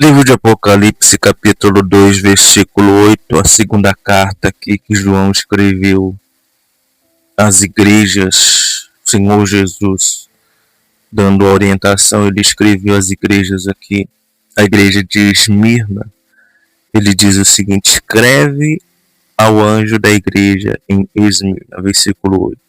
Livro de Apocalipse, capítulo 2, versículo 8, a segunda carta aqui que João escreveu às igrejas, o Senhor Jesus, dando a orientação, ele escreveu às igrejas aqui, a igreja de Esmirna, ele diz o seguinte: escreve ao anjo da igreja em Esmirna, versículo 8,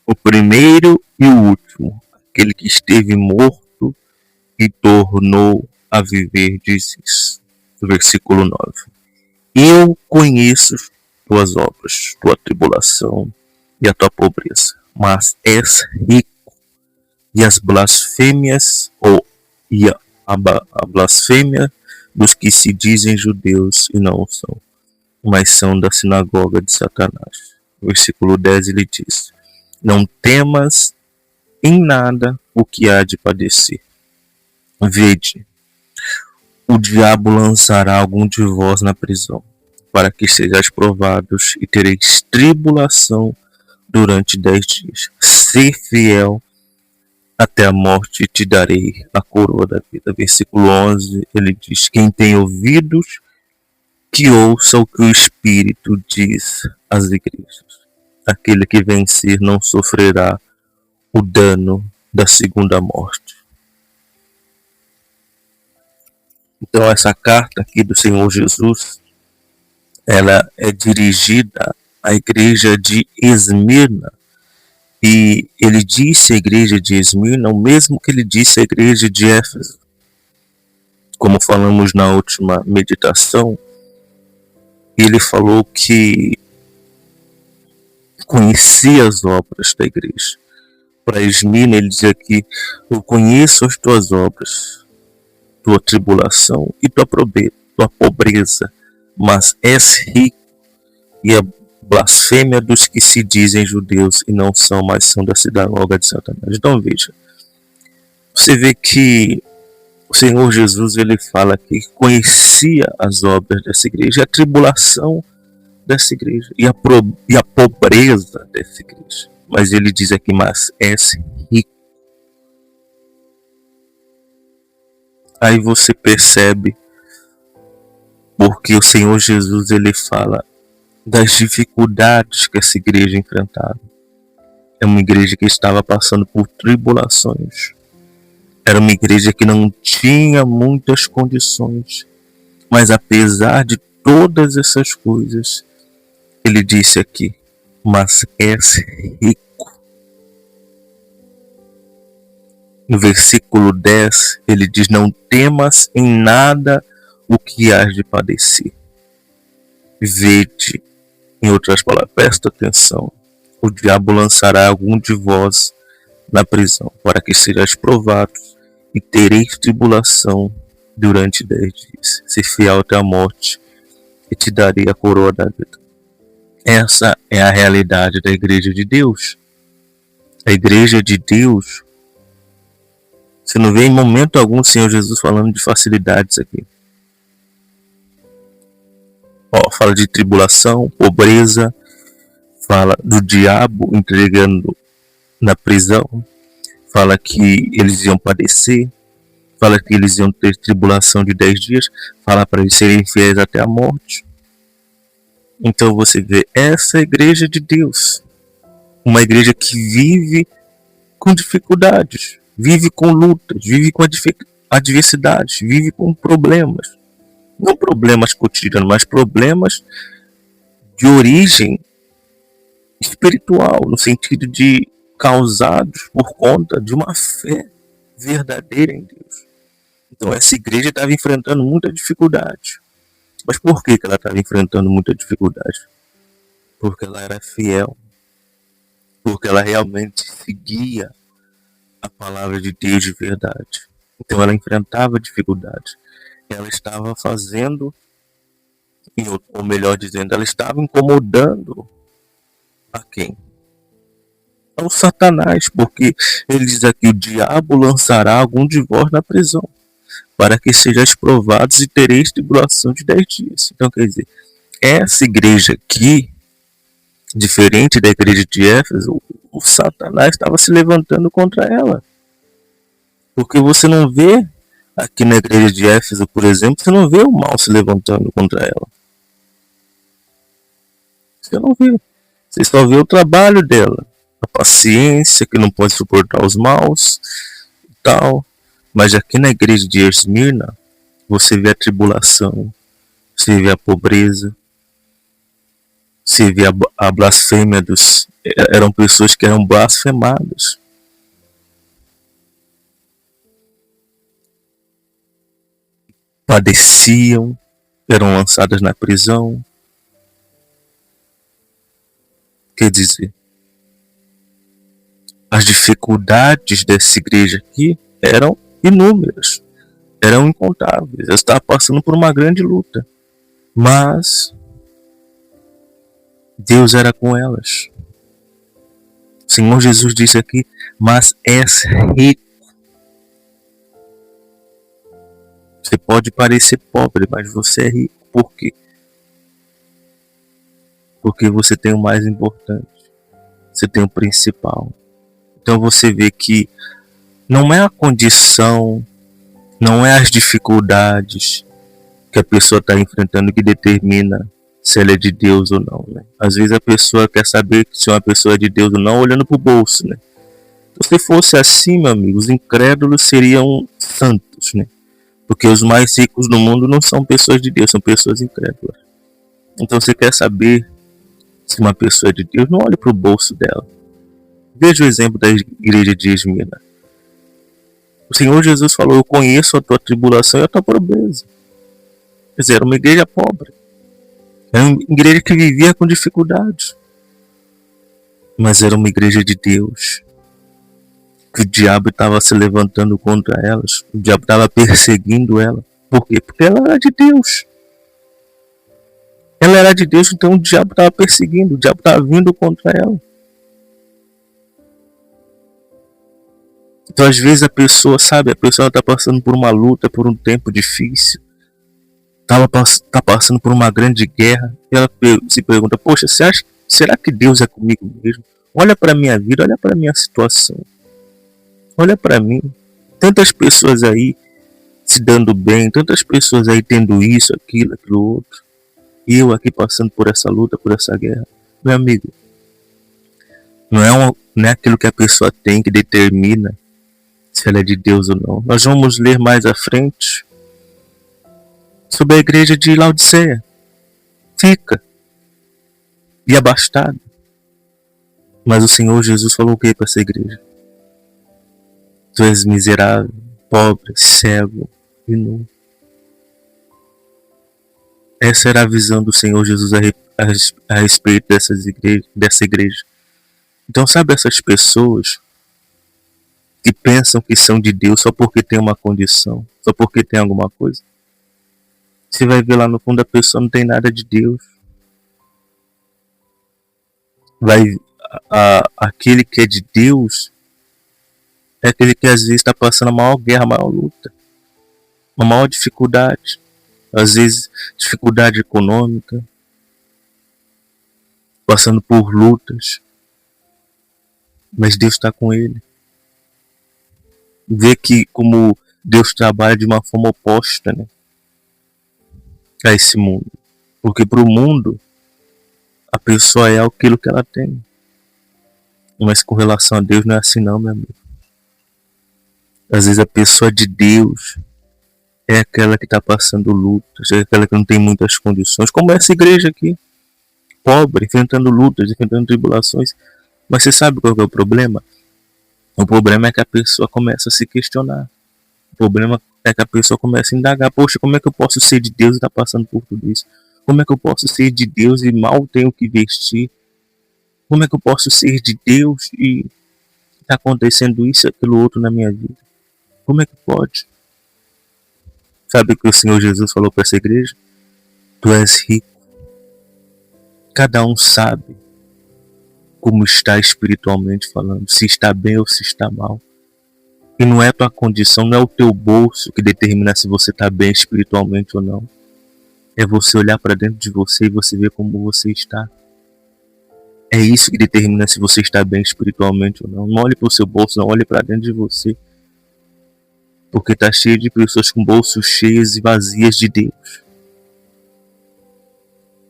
o primeiro e o último, aquele que esteve morto e tornou a viver, diz isso. Versículo 9. Eu conheço tuas obras, tua tribulação e a tua pobreza, mas és rico, e as blasfêmias a blasfêmia dos que se dizem judeus e não são, mas são da sinagoga de Satanás. Versículo 10 ele diz: não temas em nada o que há de padecer. Vede, o diabo lançará algum de vós na prisão, para que sejais provados e tereis tribulação durante 10 dias. Ser fiel até a morte, te darei a coroa da vida. Versículo 11, ele diz: quem tem ouvidos, que ouça o que o Espírito diz às igrejas. Aquele que vencer não sofrerá o dano da segunda morte. Então essa carta aqui do Senhor Jesus, ela é dirigida à igreja de Esmirna. E ele disse à igreja de Esmirna o mesmo que ele disse à igreja de Éfeso. Como falamos na última meditação, ele falou que conhecia as obras da igreja. Para Esmirna ele diz aqui: eu conheço as tuas obras, tua tribulação e tua pobreza, mas és rico, e a blasfêmia dos que se dizem judeus e não são, mas são da sinagoga de Satanás. Então veja, você vê que o Senhor Jesus ele fala que conhecia as obras dessa igreja, a tribulação dessa igreja e a pobreza dessa igreja. Mas ele diz aqui: mas és rico. Aí você percebe porque o Senhor Jesus ele fala das dificuldades que essa igreja enfrentava. É uma igreja que estava passando por tribulações. Era uma igreja que não tinha muitas condições. Mas apesar de todas essas coisas, ele disse aqui: mas és rico. No versículo 10, ele diz: não temas em nada o que hás de padecer. Vede, em outras palavras, presta atenção, o diabo lançará algum de vós na prisão, para que sejais provados e tereis tribulação durante 10 dias. Ser fiel até a morte, e te darei a coroa da vida. Essa é a realidade da igreja de Deus. A igreja de Deus, você não vê em momento algum o Senhor Jesus falando de facilidades aqui. Fala de tribulação, pobreza, fala do diabo entregando na prisão, fala que eles iam padecer, fala que eles iam ter tribulação de 10 dias, fala para eles serem fiéis até a morte. Então você vê essa igreja de Deus, uma igreja que vive com dificuldades, vive com lutas, vive com adversidades, vive com problemas. Não problemas cotidianos, mas problemas de origem espiritual, no sentido de causados por conta de uma fé verdadeira em Deus. Então essa igreja estava enfrentando muita dificuldade. Mas por que ela estava enfrentando muita dificuldade? Porque ela era fiel. Porque ela realmente seguia a palavra de Deus de verdade. Então ela enfrentava dificuldade. Ela estava fazendo, ou melhor dizendo, ela estava incomodando a quem? Ao Satanás, porque ele diz aqui: o diabo lançará algum de vós na prisão, para que sejais provados e tereis tribulação de 10 dias. Então quer dizer, essa igreja aqui, diferente da igreja de Éfeso, o Satanás estava se levantando contra ela. Porque você não vê Aqui na igreja de Éfeso, por exemplo, você não vê o mal se levantando contra ela. Você não vê. Você só vê o trabalho dela. A paciência, que não pode suportar os maus e tal. Mas aqui na igreja de Esmirna, você vê a tribulação, você vê a pobreza, você vê a blasfêmia dos... Eram pessoas que eram blasfemadas. Padeciam, eram lançadas na prisão. Quer dizer, as dificuldades dessa igreja aqui eram inúmeras, eram incontáveis. Ela estava passando por uma grande luta, mas Deus era com elas. O Senhor Jesus disse aqui, mas és rico. Você pode parecer pobre, mas você é rico. Por quê? Porque você tem o mais importante. Você tem o principal. Então você vê que não é a condição, não é as dificuldades que a pessoa está enfrentando que determina se ela é de Deus ou não, né? Às vezes a pessoa quer saber se uma pessoa é de Deus ou não olhando para o bolso, né? Então, se fosse assim, meu amigo, os incrédulos seriam santos, né? Porque os mais ricos do mundo não são pessoas de Deus, são pessoas incrédulas. Então você quer saber se uma pessoa é de Deus, não olhe para o bolso dela. Veja o exemplo da igreja de Esmirna. O Senhor Jesus falou, eu conheço a tua tribulação e a tua pobreza. Quer dizer, era uma igreja pobre. Era uma igreja que vivia com dificuldades. Mas era uma igreja de Deus. Que o diabo estava se levantando contra elas. O diabo estava perseguindo ela. Por quê? Porque ela era de Deus. Ela era de Deus, então o diabo estava perseguindo. O diabo estava vindo contra ela. Então às vezes a pessoa, sabe, a pessoa está passando por uma luta, por um tempo difícil. Está passando por uma grande guerra. E ela se pergunta, poxa, será que Deus é comigo mesmo? Olha para a minha vida, olha para a minha situação. Olha para mim. Tantas pessoas aí se dando bem, tantas pessoas aí tendo isso, aquilo outro. E eu aqui passando por essa luta, por essa guerra. Meu amigo, não é aquilo que a pessoa tem que determina se ela é de Deus ou não. Nós vamos ler mais à frente sobre a igreja de Laodiceia. Fica e abastada. Mas o Senhor Jesus falou o que para essa igreja? Tu és miserável, pobre, cego e nu. Essa era a visão do Senhor Jesus a respeito dessa igreja. Então, sabe essas pessoas que pensam que são de Deus só porque tem uma condição, só porque tem alguma coisa? Você vai ver lá no fundo, a pessoa não tem nada de Deus. Aquele que é de Deus é aquele que às vezes está passando a maior guerra, a maior luta, uma maior dificuldade. Às vezes dificuldade econômica, passando por lutas, mas Deus está com ele. Vê que como Deus trabalha de uma forma oposta, né, a esse mundo. Porque para o mundo a pessoa é aquilo que ela tem, mas com relação a Deus não é assim não, meu amigo. Às vezes a pessoa de Deus é aquela que está passando lutas, é aquela que não tem muitas condições, como essa igreja aqui, pobre, enfrentando lutas, enfrentando tribulações. Mas você sabe qual é o problema? O problema é que a pessoa começa a se questionar. O problema é que a pessoa começa a indagar, poxa, como é que eu posso ser de Deus e estar passando por tudo isso? Como é que eu posso ser de Deus e mal tenho que vestir? Como é que eu posso ser de Deus e está acontecendo isso e aquilo outro na minha vida? Como é que pode? Sabe o que o Senhor Jesus falou para essa igreja? Tu és rico. Cada um sabe como está espiritualmente falando, se está bem ou se está mal. E não é a tua condição, não é o teu bolso que determina se você está bem espiritualmente ou não. É você olhar para dentro de você e você ver como você está. É isso que determina se você está bem espiritualmente ou não. Não olhe para o seu bolso, não olhe para dentro de você. Porque está cheio de pessoas com bolsos cheios e vazias de Deus.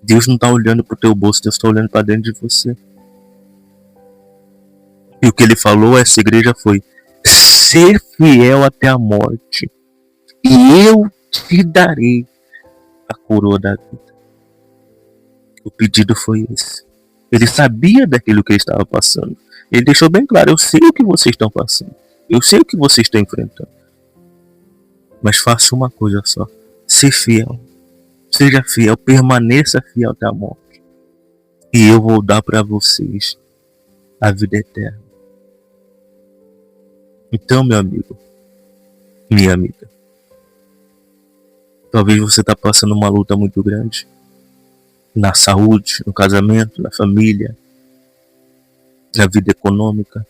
Deus não está olhando para o teu bolso, Deus está olhando para dentro de você. E o que ele falou a essa igreja foi: ser fiel até a morte, e eu te darei a coroa da vida. O pedido foi esse. Ele sabia daquilo que ele estava passando. Ele deixou bem claro: eu sei o que vocês estão passando, eu sei o que vocês estão enfrentando, mas faça uma coisa só: ser fiel. Seja fiel, permaneça fiel até a morte, e eu vou dar para vocês a vida eterna. Então, meu amigo, minha amiga, talvez você está passando uma luta muito grande na saúde, no casamento, na família, na vida econômica.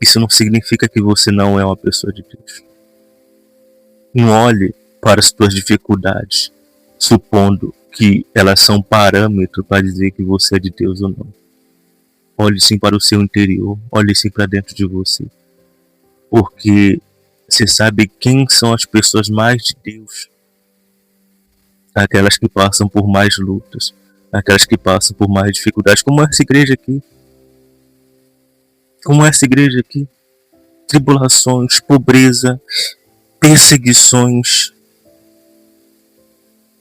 Isso não significa que você não é uma pessoa de Deus. Não olhe para as suas dificuldades, supondo que elas são parâmetro para dizer que você é de Deus ou não. Olhe sim para o seu interior, olhe sim para dentro de você. Porque você sabe quem são as pessoas mais de Deus. Aquelas que passam por mais lutas, aquelas que passam por mais dificuldades, como essa igreja aqui. Como essa igreja aqui. Tribulações, pobreza, perseguições.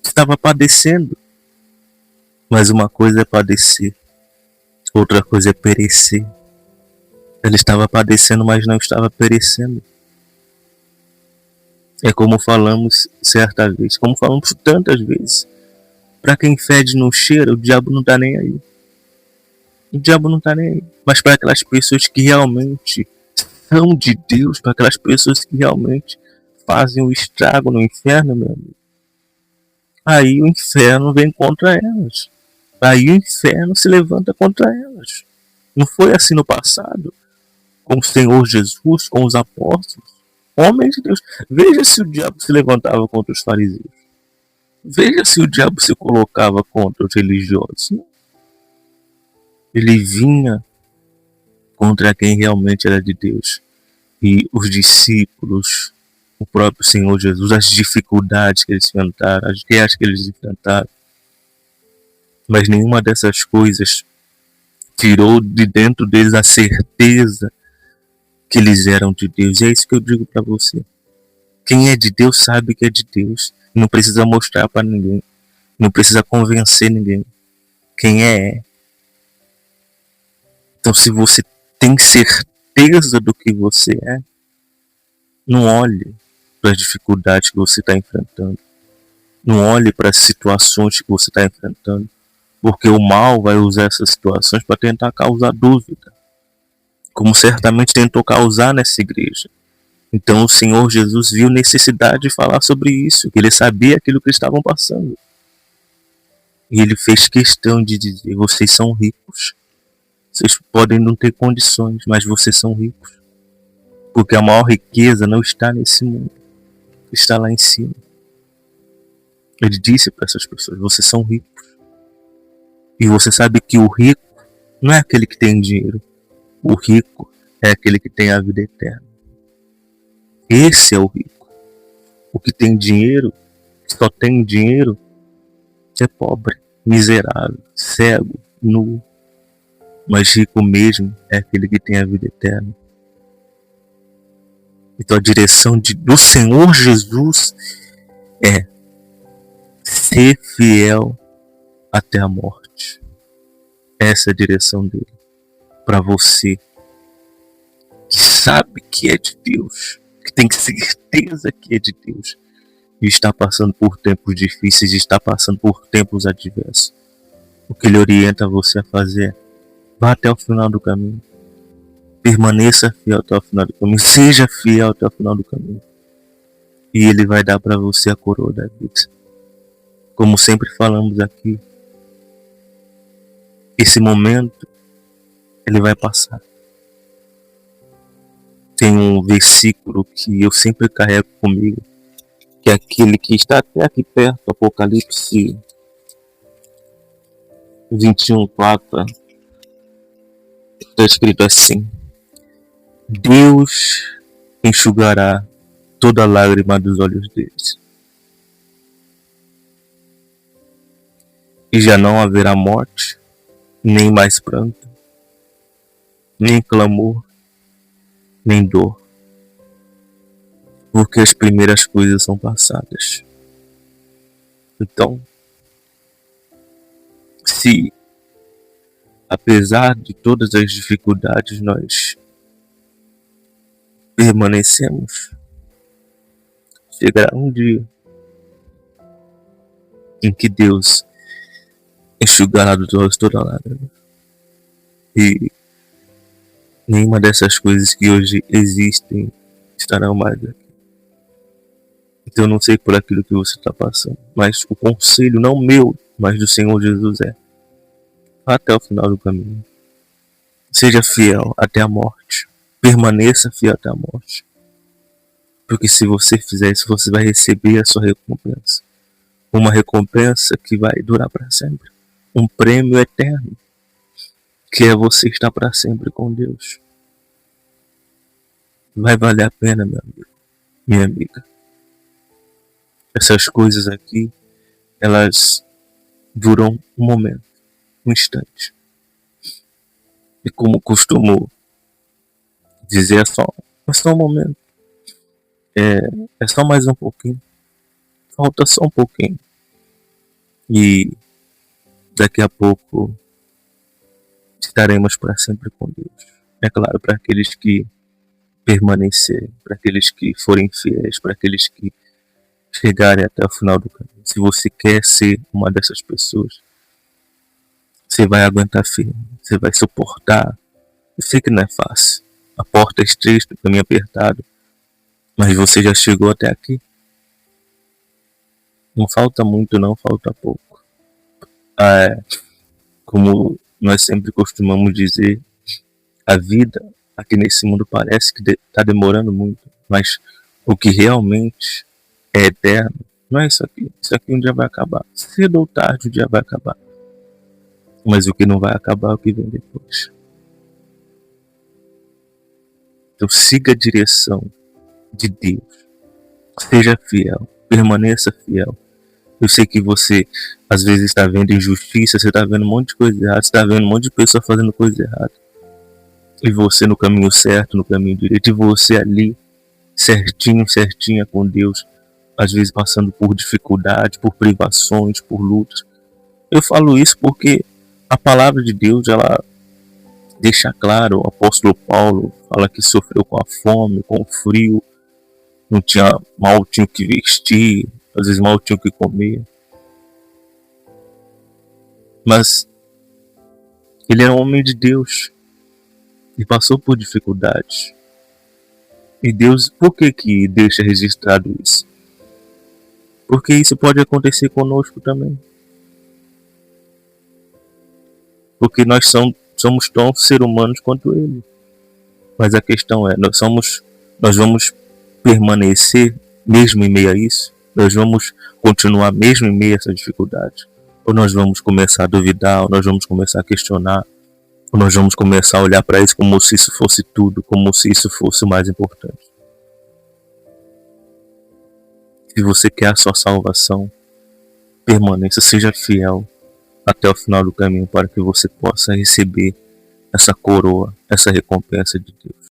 Estava padecendo. Mas uma coisa é padecer, outra coisa é perecer. Ela estava padecendo, mas não estava perecendo. É como falamos certa vez, como falamos tantas vezes. Para quem fede no cheiro, o diabo não está nem aí. O diabo não está nem aí. Mas para aquelas pessoas que realmente são de Deus, para aquelas pessoas que realmente fazem o estrago no inferno, meu amigo, aí o inferno vem contra elas. Aí o inferno se levanta contra elas. Não foi assim no passado, com o Senhor Jesus, com os apóstolos, homens de Deus. Veja se o diabo se levantava contra os fariseus. Veja se o diabo se colocava contra os religiosos. Ele vinha contra quem realmente era de Deus. E os discípulos, o próprio Senhor Jesus, as dificuldades que eles enfrentaram, as guerras que eles enfrentaram. Mas nenhuma dessas coisas tirou de dentro deles a certeza que eles eram de Deus. E é isso que eu digo para você. Quem é de Deus sabe que é de Deus. Não precisa mostrar para ninguém. Não precisa convencer ninguém. Quem é. Então, se você tem certeza do que você é, não olhe para as dificuldades que você está enfrentando. Não olhe para as situações que você está enfrentando. Porque o mal vai usar essas situações para tentar causar dúvida. Como certamente tentou causar nessa igreja. Então o Senhor Jesus viu necessidade de falar sobre isso. Ele sabia aquilo que eles estavam passando. E ele fez questão de dizer: vocês são ricos. Vocês podem não ter condições, mas vocês são ricos. Porque a maior riqueza não está nesse mundo. Está lá em cima. Ele disse para essas pessoas: vocês são ricos. E você sabe que o rico não é aquele que tem dinheiro. O rico é aquele que tem a vida eterna. Esse é o rico. O que tem dinheiro, só tem dinheiro, é pobre, miserável, cego, nu. Mas rico mesmo é aquele que tem a vida eterna. Então a direção do Senhor Jesus é ser fiel até a morte. Essa é a direção dele para você que sabe que é de Deus, que tem certeza que é de Deus e está passando por tempos difíceis, está passando por tempos adversos. O que ele orienta você a fazer é: vá até o final do caminho, permaneça fiel até o final do caminho, seja fiel até o final do caminho, e ele vai dar para você a coroa da vida. Como sempre falamos aqui, esse momento ele vai passar. Tem um versículo que eu sempre carrego comigo, que é aquele que está até aqui perto, Apocalipse 21:4. Está escrito assim: Deus enxugará toda lágrima dos olhos deles. E já não haverá morte, nem mais pranto, nem clamor, nem dor, porque as primeiras coisas são passadas. Então, se apesar de todas as dificuldades nós permanecemos, chegará um dia em que Deus enxugará dos olhos toda lágrima. E nenhuma dessas coisas que hoje existem estarão mais aqui. Então eu não sei por aquilo que você está passando, mas o conselho, não meu, mas do Senhor Jesus é: até o final do caminho. Seja fiel até a morte. Permaneça fiel até a morte. Porque se você fizer isso, você vai receber a sua recompensa. Uma recompensa que vai durar para sempre. Um prêmio eterno. Que é você estar para sempre com Deus. Vai valer a pena, meu amigo, minha amiga. Essas coisas aqui, elas duram um momento, um instante. E como costumo dizer, é só um momento. É só mais um pouquinho. Falta só um pouquinho. E daqui a pouco estaremos para sempre com Deus. É claro, para aqueles que permanecerem, para aqueles que forem fiéis, para aqueles que chegarem até o final do caminho. Se você quer ser uma dessas pessoas, você vai aguentar firme, você vai suportar. Eu sei que não é fácil. A porta é estreita, o caminho apertado, mas você já chegou até aqui. Não falta muito, não falta pouco. Como nós sempre costumamos dizer, a vida aqui nesse mundo parece que está demorando muito, mas o que realmente é eterno não é isso aqui. Isso aqui um dia vai acabar. Cedo ou tarde um dia vai acabar. Mas o que não vai acabar é o que vem depois. Então siga a direção de Deus. Seja fiel. Permaneça fiel. Eu sei que você às vezes está vendo injustiça, você está vendo um monte de coisa errada, você está vendo um monte de pessoa fazendo coisa errada. E você no caminho certo, no caminho direito, e você ali, certinha com Deus, às vezes passando por dificuldades, por privações, por lutas. Eu falo isso porque a palavra de Deus, ela deixa claro, o apóstolo Paulo fala que sofreu com a fome, com o frio, não tinha mal, tinha o que vestir, às vezes mal tinha o que comer. Mas ele era um homem de Deus e passou por dificuldades. E Deus, por que deixa registrado isso? Porque isso pode acontecer conosco também. Porque nós somos tão seres humanos quanto ele. Mas a questão é, nós vamos permanecer mesmo em meio a isso? Nós vamos continuar mesmo em meio a essa dificuldade? Ou nós vamos começar a duvidar, ou nós vamos começar a questionar, ou nós vamos começar a olhar para isso como se isso fosse tudo, como se isso fosse o mais importante? Se você quer a sua salvação, permaneça, seja fiel até o final do caminho para que você possa receber essa coroa, essa recompensa de Deus.